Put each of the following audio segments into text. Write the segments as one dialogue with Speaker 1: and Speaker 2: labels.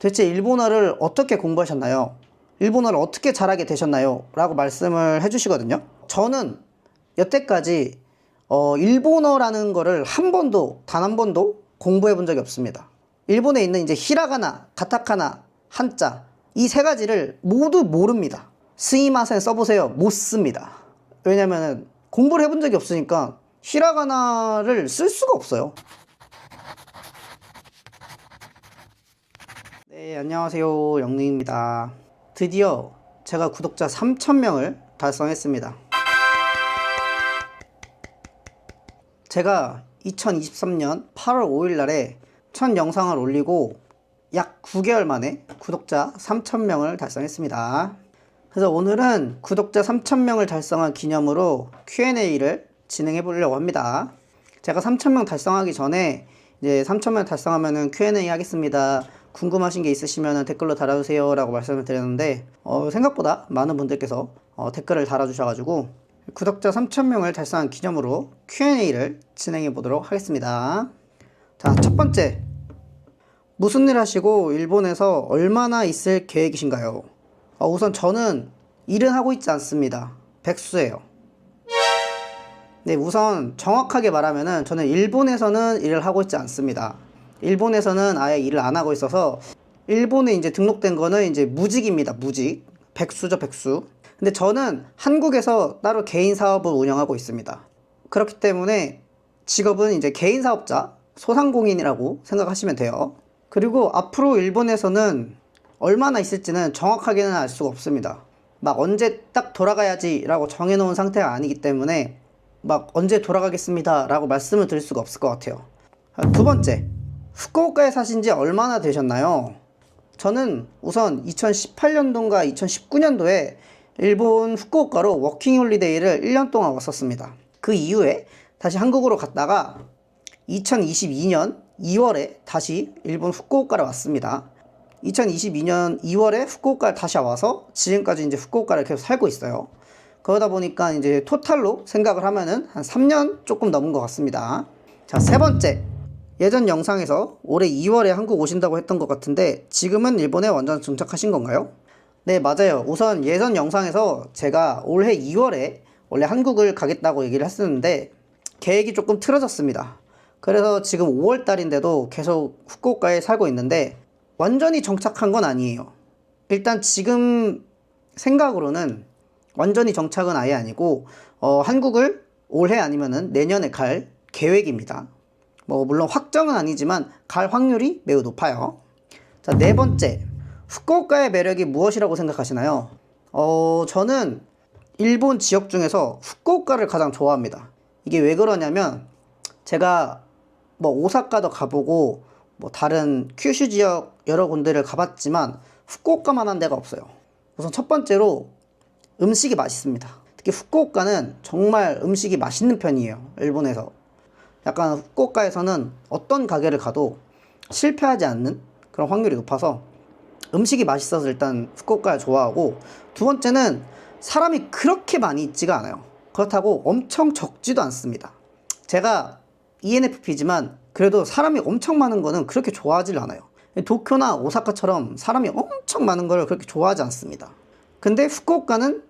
Speaker 1: 대체 일본어를 어떻게 공부하셨나요? 일본어를 어떻게 잘하게 되셨나요? 라고 말씀을 해주시거든요. 저는 여태까지 일본어라는 거를 단 한 번도 공부해 본 적이 없습니다. 일본에 있는 이제 히라가나, 가타카나, 한자 이 세 가지를 모두 모릅니다. 스이마센 써보세요. 못 씁니다. 왜냐면은 공부를 해본 적이 없으니까 히라가나를 쓸 수가 없어요. 네, 안녕하세요. 영능입니다. 드디어 제가 구독자 3,000명을 달성했습니다. 제가 2023년 8월 5일 날에 첫 영상을 올리고 약 9개월 만에 구독자 3,000명을 달성했습니다. 그래서 오늘은 구독자 3,000명을 달성한 기념으로 Q&A를 진행해 보려고 합니다. 제가 3,000명 달성하기 전에 이제 3,000명 달성하면은 Q&A 하겠습니다. 궁금하신 게 있으시면 댓글로 달아주세요 라고 말씀을 드렸는데 생각보다 많은 분들께서 댓글을 달아주셔가지고 구독자 3,000명을 달성한 기념으로 Q&A를 진행해 보도록 하겠습니다. 자, 첫 번째, 무슨 일 하시고 일본에서 얼마나 있을 계획이신가요? 우선 저는 일은 하고 있지 않습니다. 백수예요. 네, 우선 정확하게 말하면은 저는 일본에서는 일을 하고 있지 않습니다. 일본에서는 아예 일을 안 하고 있어서 일본에 이제 등록된 거는 이제 무직입니다. 무직. 백수죠, 백수. 근데 저는 한국에서 따로 개인 사업을 운영하고 있습니다. 그렇기 때문에 직업은 이제 개인 사업자, 소상공인이라고 생각하시면 돼요. 그리고 앞으로 일본에서는 얼마나 있을지는 정확하게는 알 수가 없습니다. 막 언제 딱 돌아가야지 라고 정해놓은 상태가 아니기 때문에 막 언제 돌아가겠습니다 라고 말씀을 드릴 수가 없을 것 같아요. 두 번째, 후쿠오카에 사신 지 얼마나 되셨나요? 저는 우선 2018년도인가 2019년도에 일본 후쿠오카로 워킹홀리데이를 1년 동안 왔었습니다. 그 이후에 다시 한국으로 갔다가 2022년 2월에 다시 일본 후쿠오카를 왔습니다. 2022년 2월에 후쿠오카를 다시 와서 지금까지 이제 후쿠오카를 계속 살고 있어요. 그러다 보니까 이제 토탈로 생각을 하면은 한 3년 조금 넘은 것 같습니다. 자, 세 번째. 예전 영상에서 올해 2월에 한국 오신다고 했던 것 같은데 지금은 일본에 완전 정착하신 건가요? 네, 맞아요. 우선 예전 영상에서 제가 올해 2월에 원래 한국을 가겠다고 얘기를 했었는데 계획이 조금 틀어졌습니다. 그래서 지금 5월 달인데도 계속 후쿠오카에 살고 있는데 완전히 정착한 건 아니에요. 일단 지금 생각으로는 완전히 정착은 아예 아니고 한국을 올해 아니면은 내년에 갈 계획입니다. 물론 확정은 아니지만 갈 확률이 매우 높아요. 자, 네 번째, 후쿠오카의 매력이 무엇이라고 생각하시나요? 저는 일본 지역 중에서 후쿠오카를 가장 좋아합니다. 이게 왜 그러냐면 제가 오사카도 가보고 다른 큐슈 지역 여러 군데를 가봤지만 후쿠오카만한 데가 없어요. 우선 첫 번째로 음식이 맛있습니다. 특히 후쿠오카는 정말 음식이 맛있는 편이에요. 일본에서 약간 후쿠오카에서는 어떤 가게를 가도 실패하지 않는 그런 확률이 높아서 음식이 맛있어서 일단 후쿠오카를 좋아하고, 두 번째는 사람이 그렇게 많이 있지가 않아요. 그렇다고 엄청 적지도 않습니다. 제가 ENFP지만 그래도 사람이 엄청 많은 거는 그렇게 좋아하질 않아요. 도쿄나 오사카처럼 사람이 엄청 많은 걸 그렇게 좋아하지 않습니다. 근데 후쿠오카는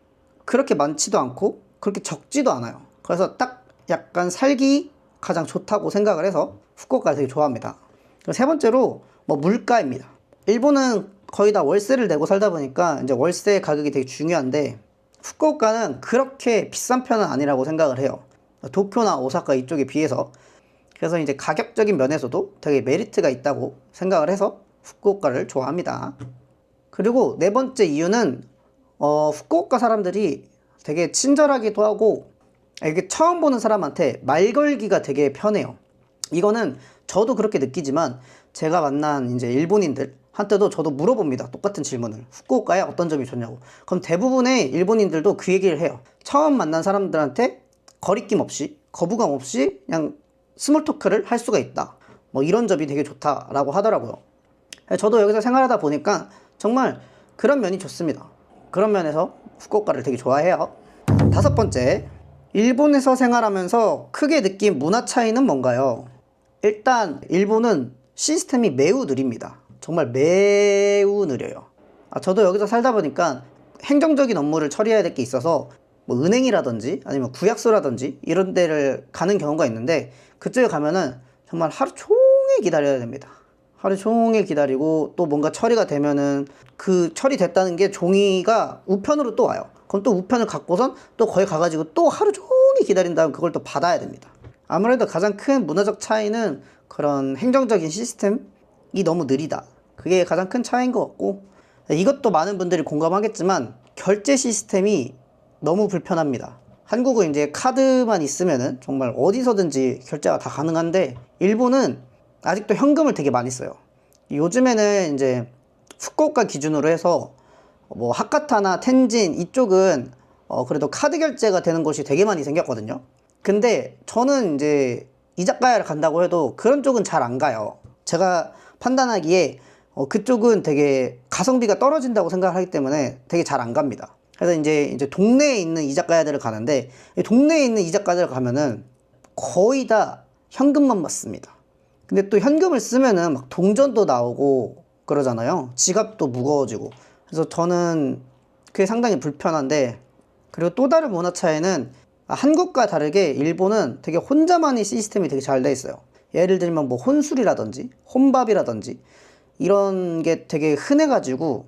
Speaker 1: 그렇게 많지도 않고 그렇게 적지도 않아요. 그래서 딱 약간 살기 가장 좋다고 생각을 해서 후쿠오카를 되게 좋아합니다. 그리고 세 번째로 물가입니다. 일본은 거의 다 월세를 내고 살다 보니까 이제 월세 가격이 되게 중요한데 후쿠오카는 그렇게 비싼 편은 아니라고 생각을 해요. 도쿄나 오사카 이쪽에 비해서. 그래서 이제 가격적인 면에서도 되게 메리트가 있다고 생각을 해서 후쿠오카를 좋아합니다. 그리고 네 번째 이유는 후쿠오카 사람들이 되게 친절하기도 하고 이게 처음 보는 사람한테 말 걸기가 되게 편해요. 이거는 저도 그렇게 느끼지만 제가 만난 이제 일본인들 한테도 저도 물어봅니다. 똑같은 질문을. 후쿠오카에 어떤 점이 좋냐고. 그럼 대부분의 일본인들도 그 얘기를 해요. 처음 만난 사람들한테 거리낌 없이, 거부감 없이 그냥 스몰 토크를 할 수가 있다. 이런 점이 되게 좋다라고 하더라고요. 저도 여기서 생활하다 보니까 정말 그런 면이 좋습니다. 그런 면에서 후쿠오카를 되게 좋아해요. 다섯 번째, 일본에서 생활하면서 크게 느낀 문화 차이는 뭔가요? 일단 일본은 시스템이 매우 느립니다. 정말 매우 느려요. 저도 여기서 살다 보니까 행정적인 업무를 처리해야 될 게 있어서 뭐 은행이라든지 아니면 구약소라든지 이런 데를 가는 경우가 있는데, 그쪽에 가면은 정말 하루 종일 기다려야 됩니다. 하루 종일 기다리고 또 뭔가 처리가 되면은 그 처리됐다는 게 종이가 우편으로 또 와요. 그럼 또 우편을 갖고선 또 거기 가가지고 또 하루 종일 기다린 다음 그걸 또 받아야 됩니다. 아무래도 가장 큰 문화적 차이는 그런 행정적인 시스템이 너무 느리다. 그게 가장 큰 차이인 것 같고, 이것도 많은 분들이 공감하겠지만 결제 시스템이 너무 불편합니다. 한국은 이제 카드만 있으면은 정말 어디서든지 결제가 다 가능한데, 일본은 아직도 현금을 되게 많이 써요. 요즘에는 이제 후쿠오카 기준으로 해서 뭐 하카타나 텐진 이쪽은 그래도 카드 결제가 되는 곳이 되게 많이 생겼거든요. 근데 저는 이제 이자카야를 간다고 해도 그런 쪽은 잘 안 가요. 제가 판단하기에 그쪽은 되게 가성비가 떨어진다고 생각을 하기 때문에 되게 잘 안 갑니다. 그래서 이제 동네에 있는 이자카야들을 가는데, 동네에 있는 이자카야들 가면은 거의 다 현금만 받습니다. 근데 또 현금을 쓰면은 막 동전도 나오고 그러잖아요. 지갑도 무거워지고. 그래서 저는 그게 상당히 불편한데, 그리고 또 다른 문화 차이는 한국과 다르게 일본은 되게 혼자만의 시스템이 되게 잘 돼 있어요. 예를 들면 뭐 혼술이라든지 혼밥이라든지 이런 게 되게 흔해가지고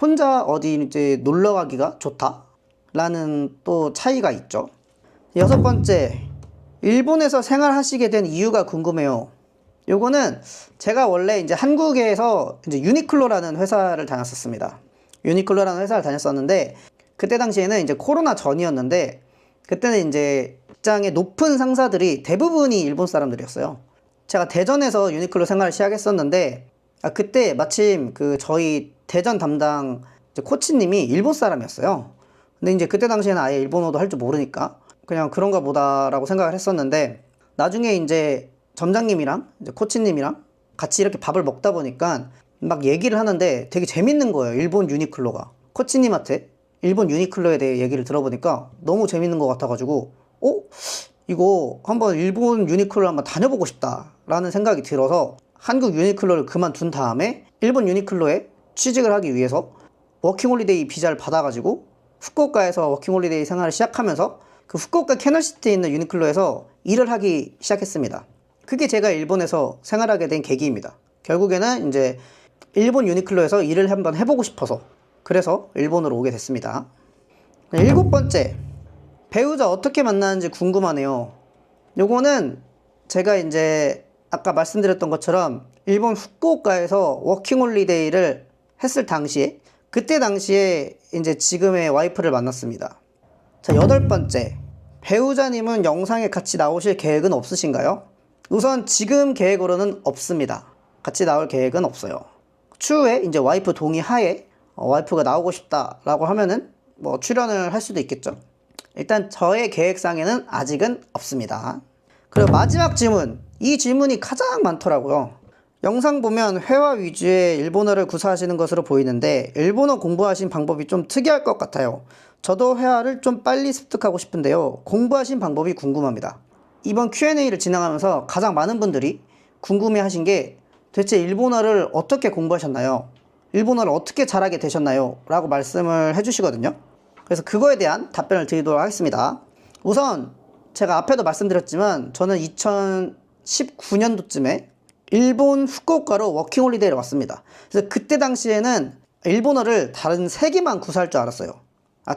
Speaker 1: 혼자 어디 이제 놀러 가기가 좋다라는 또 차이가 있죠. 여섯 번째, 일본에서 생활하시게 된 이유가 궁금해요. 요거는 제가 원래 이제 한국에서 이제 유니클로라는 회사를 다녔었습니다. 유니클로라는 회사를 다녔었는데, 그때 당시에는 이제 코로나 전이었는데, 그때는 이제 직장의 높은 상사들이 대부분이 일본 사람들이었어요. 제가 대전에서 유니클로 생활을 시작했었는데, 그때 마침 그 저희 대전 담당 코치님이 일본 사람이었어요. 근데 이제 그때 당시에는 아예 일본어도 할 줄 모르니까 그냥 그런가 보다라고 생각을 했었는데, 나중에 이제 점장님이랑 이제 코치님이랑 같이 이렇게 밥을 먹다 보니까 막 얘기를 하는데 되게 재밌는 거예요. 일본 유니클로가. 코치님한테 일본 유니클로에 대해 얘기를 들어보니까 너무 재밌는 것 같아가지고 이거 한번 일본 유니클로를 한번 다녀보고 싶다라는 생각이 들어서 한국 유니클로를 그만둔 다음에 일본 유니클로에 취직을 하기 위해서 워킹홀리데이 비자를 받아가지고 후쿠오카에서 워킹홀리데이 생활을 시작하면서 그 후쿠오카 캐널시티에 있는 유니클로에서 일을 하기 시작했습니다. 그게 제가 일본에서 생활하게 된 계기입니다. 결국에는 이제 일본 유니클로에서 일을 한번 해보고 싶어서 그래서 일본으로 오게 됐습니다. 일곱 번째, 배우자 어떻게 만나는지 궁금하네요. 요거는 제가 이제 아까 말씀드렸던 것처럼 일본 후쿠오카에서 워킹홀리데이를 했을 당시에, 그때 당시에 이제 지금의 와이프를 만났습니다. 자, 여덟 번째, 배우자님은 영상에 같이 나오실 계획은 없으신가요? 우선 지금 계획으로는 없습니다. 같이 나올 계획은 없어요. 추후에 이제 와이프 동의 하에 와이프가 나오고 싶다라고 하면은 뭐 출연을 할 수도 있겠죠. 일단 저의 계획상에는 아직은 없습니다. 그리고 마지막 질문, 이 질문이 가장 많더라고요. 영상 보면 회화 위주의 일본어를 구사하시는 것으로 보이는데 일본어 공부하신 방법이 좀 특이할 것 같아요. 저도 회화를 좀 빨리 습득하고 싶은데요. 공부하신 방법이 궁금합니다. 이번 Q&A를 진행하면서 가장 많은 분들이 궁금해하신 게 도대체 일본어를 어떻게 공부하셨나요? 일본어를 어떻게 잘하게 되셨나요? 라고 말씀을 해주시거든요. 그래서 그거에 대한 답변을 드리도록 하겠습니다. 우선 제가 앞에도 말씀드렸지만 저는 2019년도쯤에 일본 후쿠오카로 워킹홀리데이를 왔습니다. 그래서 그때 당시에는 일본어를 다른 3개만 구사할 줄 알았어요.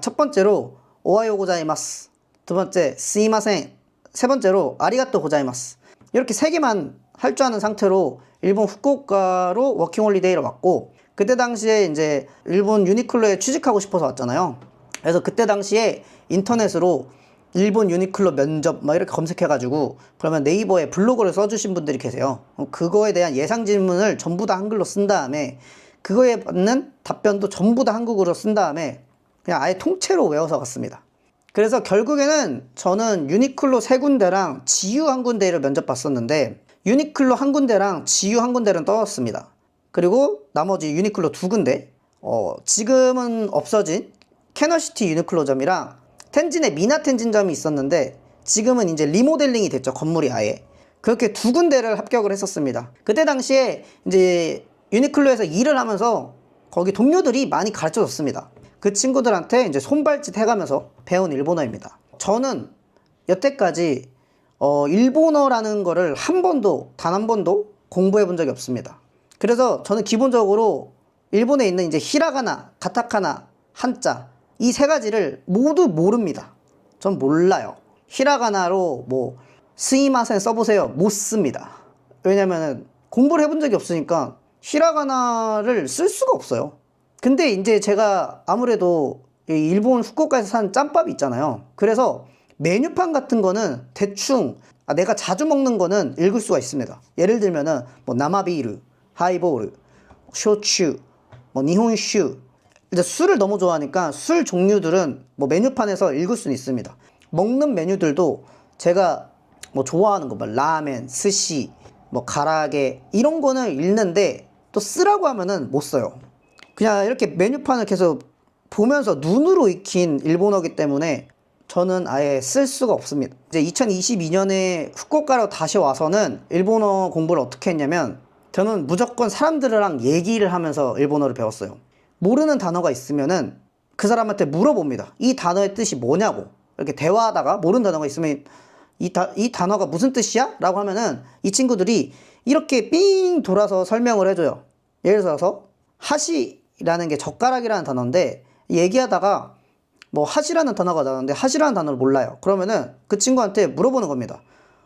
Speaker 1: 첫 번째로 오하요 고자이마스, 두 번째 스이마센, 세 번째로 아리가또 고자이마스. 이렇게 3개만 할 줄 아는 상태로 일본 후쿠오카로 워킹홀리데이를 왔고, 그때 당시에 이제 일본 유니클로에 취직하고 싶어서 왔잖아요. 그래서 그때 당시에 인터넷으로 일본 유니클로 면접 막 이렇게 검색해가지고, 그러면 네이버에 블로그를 써주신 분들이 계세요. 그거에 대한 예상 질문을 전부 다 한글로 쓴 다음에 그거에 받는 답변도 전부 다 한국어로 쓴 다음에 그냥 아예 통째로 외워서 갔습니다. 그래서 결국에는 저는 유니클로 3군데랑 지유 1군데를 면접 봤었는데, 유니클로 1군데랑 지유 1군데는 떨어졌습니다. 그리고 나머지 유니클로 2군데, 지금은 없어진 캐널시티 유니클로점이랑 텐진의 미나텐진점이 있었는데 지금은 이제 리모델링이 됐죠. 건물이 아예. 그렇게 2군데를 합격을 했었습니다. 그때 당시에 이제 유니클로에서 일을 하면서 거기 동료들이 많이 가르쳐 줬습니다. 그 친구들한테 이제 손발짓 해가면서 배운 일본어입니다. 저는 여태까지 일본어라는 거를 단 한 번도 공부해 본 적이 없습니다. 그래서 저는 기본적으로 일본에 있는 이제 히라가나, 가타카나, 한자 이 세 가지를 모두 모릅니다. 전 몰라요. 히라가나로 뭐 스이마센 써보세요. 못 씁니다. 왜냐면은 공부를 해본 적이 없으니까 히라가나를 쓸 수가 없어요. 근데 이제 제가 아무래도 일본 후쿠오카에서 산 짬밥이 있잖아요. 그래서 메뉴판 같은 거는 대충 내가 자주 먹는 거는 읽을 수가 있습니다. 예를 들면은 뭐 나마비르, 하이보르, 쇼츠, 뭐 니혼슈. 이제 술을 너무 좋아하니까 술 종류들은 뭐 메뉴판에서 읽을 수는 있습니다. 먹는 메뉴들도 제가 뭐 좋아하는 거, 뭐 라멘, 스시, 뭐 가라게 이런 거는 읽는데 또 쓰라고 하면은 못 써요. 그냥 이렇게 메뉴판을 계속 보면서 눈으로 익힌 일본어기 때문에 저는 아예 쓸 수가 없습니다. 이제 2022년에 후쿠오카로 다시 와서는 일본어 공부를 어떻게 했냐면 저는 무조건 사람들이랑 얘기를 하면서 일본어를 배웠어요. 모르는 단어가 있으면은 그 사람한테 물어봅니다. 이 단어의 뜻이 뭐냐고. 이렇게 대화하다가 모르는 단어가 있으면 이 단어가 무슨 뜻이야? 라고 하면은 이 친구들이 이렇게 삥 돌아서 설명을 해줘요. 예를 들어서 하시라는 게 젓가락이라는 단어인데 얘기하다가 뭐 하시라는 단어가 나오는데 하시라는 단어를 몰라요. 그러면은 그 친구한테 물어보는 겁니다.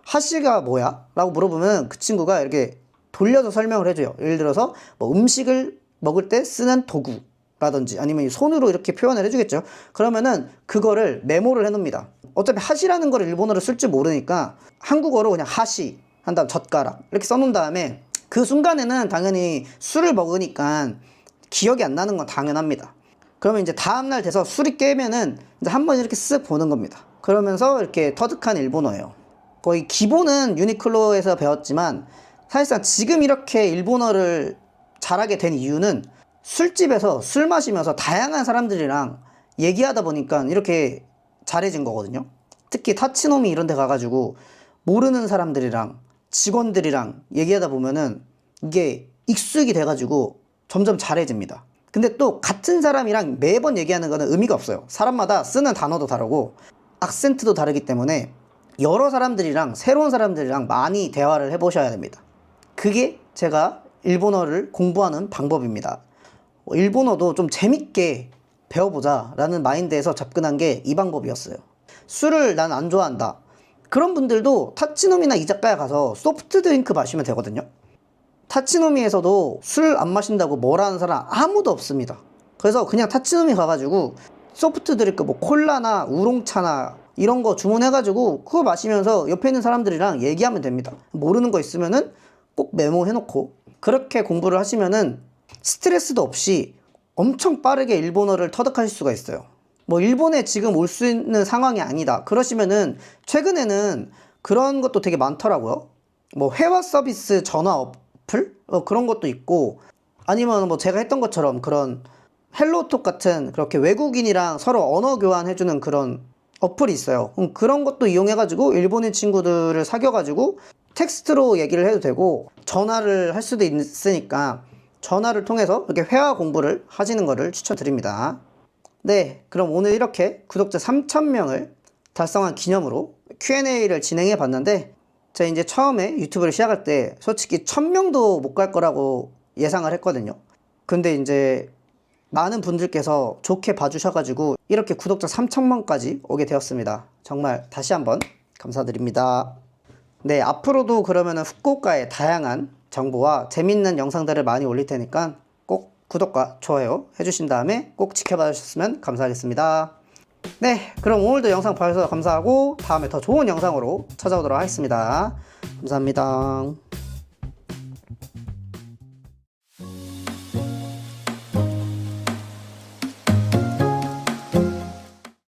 Speaker 1: 하시가 뭐야? 라고 물어보면 그 친구가 이렇게 돌려서 설명을 해줘요. 예를 들어서 뭐 음식을 먹을 때 쓰는 도구라든지 아니면 손으로 이렇게 표현을 해주겠죠. 그러면은 그거를 메모를 해놓습니다. 어차피 하시라는 걸 일본어로 쓸 줄 모르니까 한국어로 그냥 하시 한 다음 젓가락 이렇게 써놓은 다음에 그 순간에는 당연히 술을 먹으니까 기억이 안 나는 건 당연합니다. 그러면 이제 다음날 돼서 술이 깨면은 이제 한번 이렇게 쓱 보는 겁니다. 그러면서 이렇게 터득한 일본어예요. 거의 기본은 유니클로에서 배웠지만 사실상 지금 이렇게 일본어를 잘하게 된 이유는 술집에서 술 마시면서 다양한 사람들이랑 얘기하다 보니까 이렇게 잘해진 거거든요. 특히 타치노미 이런 데 가가지고 모르는 사람들이랑 직원들이랑 얘기하다 보면은 이게 익숙이 돼가지고 점점 잘해집니다. 근데 또 같은 사람이랑 매번 얘기하는 거는 의미가 없어요. 사람마다 쓰는 단어도 다르고 악센트도 다르기 때문에 여러 사람들이랑 새로운 사람들이랑 많이 대화를 해보셔야 됩니다. 그게 제가 일본어를 공부하는 방법입니다. 일본어도 좀 재밌게 배워보자 라는 마인드에서 접근한 게 이 방법이었어요. 술을 난 안 좋아한다. 그런 분들도 타치노미나 이자카야 가서 소프트 드링크 마시면 되거든요. 타치노미에서도 술 안 마신다고 뭐라는 사람 아무도 없습니다. 그래서 그냥 타치노미 가가지고 소프트 드링크 뭐 콜라나 우롱차나 이런 거 주문해가지고 그거 마시면서 옆에 있는 사람들이랑 얘기하면 됩니다. 모르는 거 있으면은 꼭 메모해놓고 그렇게 공부를 하시면은 스트레스도 없이 엄청 빠르게 일본어를 터득하실 수가 있어요. 뭐 일본에 지금 올 수 있는 상황이 아니다 그러시면은 최근에는 그런 것도 되게 많더라고요. 뭐 회화 서비스 전화 어플? 그런 것도 있고 아니면 뭐 제가 했던 것처럼 그런 헬로톡 같은 그렇게 외국인이랑 서로 언어 교환해주는 그런 어플이 있어요. 그런 것도 이용해가지고 일본인 친구들을 사귀어가지고 텍스트로 얘기를 해도 되고 전화를 할 수도 있으니까 전화를 통해서 이렇게 회화 공부를 하시는 거를 추천드립니다. 네, 그럼 오늘 이렇게 구독자 3,000명을 달성한 기념으로 Q&A를 진행해 봤는데 제가 이제 처음에 유튜브를 시작할 때 솔직히 1,000명도 못 갈 거라고 예상을 했거든요. 근데 이제 많은 분들께서 좋게 봐주셔가지고 이렇게 구독자 3,000명까지 오게 되었습니다. 정말 다시 한번 감사드립니다. 네, 앞으로도 그러면은 후쿠오카의 다양한 정보와 재밌는 영상들을 많이 올릴 테니까 꼭 구독과 좋아요 해주신 다음에 꼭 지켜봐 주셨으면 감사하겠습니다. 네, 그럼 오늘도 영상 봐주셔서 감사하고 다음에 더 좋은 영상으로 찾아오도록 하겠습니다. 감사합니다.